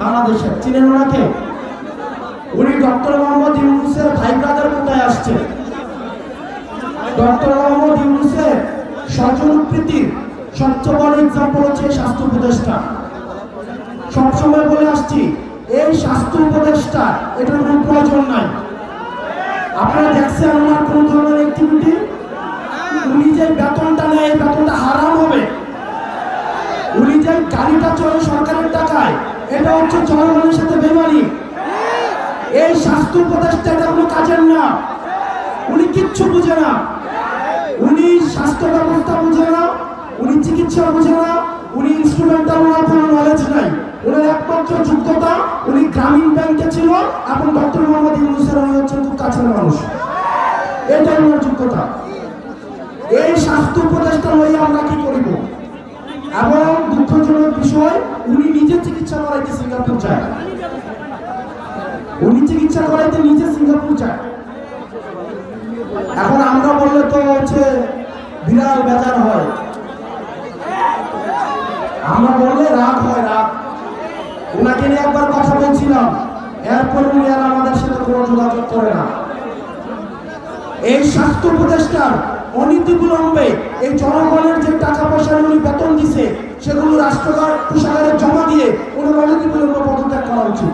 বাংলাদেশে। চিনেন ওনাকে? উনি ডক্টর মোহাম্মদ ইউনূসের ভাই ব্রাদার কোথায় আসছে? ডক্টর মোহাম্মদ ইউনূসের স্বজনপ্রীতির সবচেয়ে বড় এক্সাম্পল হচ্ছে স্বাস্থ্য উপদেষ্টা। সবসময় বলে আসছি, এই স্বাস্থ্য উপদেষ্টা এটার কোনো প্রয়োজন নাই। আপনারা দেখছেন ওনার কোন ধরনের অ্যাক্টিভিটি? উনি যে বেতনটা নেয়, এই বেতনটা হারাম হবে। উনি যে গাড়িটা চলে সরকারের টাকায়, এটা হচ্ছে জনগণের সাথে বেমানি। এই স্বাস্থ্য উপদেষ্টা এটা কোনো কাজের না। উনি কিচ্ছু বুঝে না। উনি স্বাস্থ্য ব্যবস্থা বুঝে না, উনি চিকিৎসা বুঝে না, উনি ইনস্ট্রুমেন্টাল, ওনার কোনো নলেজ নাই। ওনার একমাত্র যোগ্যতা, উনি গ্রামীণ ব্যাংকে ছিল এবং ডক্টর মোহাম্মদ ইউনূসের উনি হচ্ছেন খুব কাছের মানুষ। এটাই ওনার যোগ্যতা। এই স্বাস্থ্য উপদেষ্টা লইয়া আমরা কি করিব? এবং দুঃখজনক বিষয়, উনি নিজে চিকিৎসা করাইতে সিঙ্গাপুর যায়। উনি চিকিৎসা করাইতে নিজে সিঙ্গাপুর যায়। এখন আমরা বললে তো হচ্ছে বিরাট বেজার হয়, আমরা বললে রাগ হয়, রাগ। ওনাকে নিয়ে একবার কথা বলছিলাম, এরপর উনি আর আমাদের সাথে কোনো যোগাযোগ করে না। এই স্বাস্থ্য উপদেষ্টার অনীতিবিলম্বে এই জনগণের যে টাকা পয়সা উনি বেতন দিছে, সেগুলো রাষ্ট্রকার কোষাগারে জমা দিয়ে ওনার অনীতিবিলম্বে পদত্যাগ করা উচিত।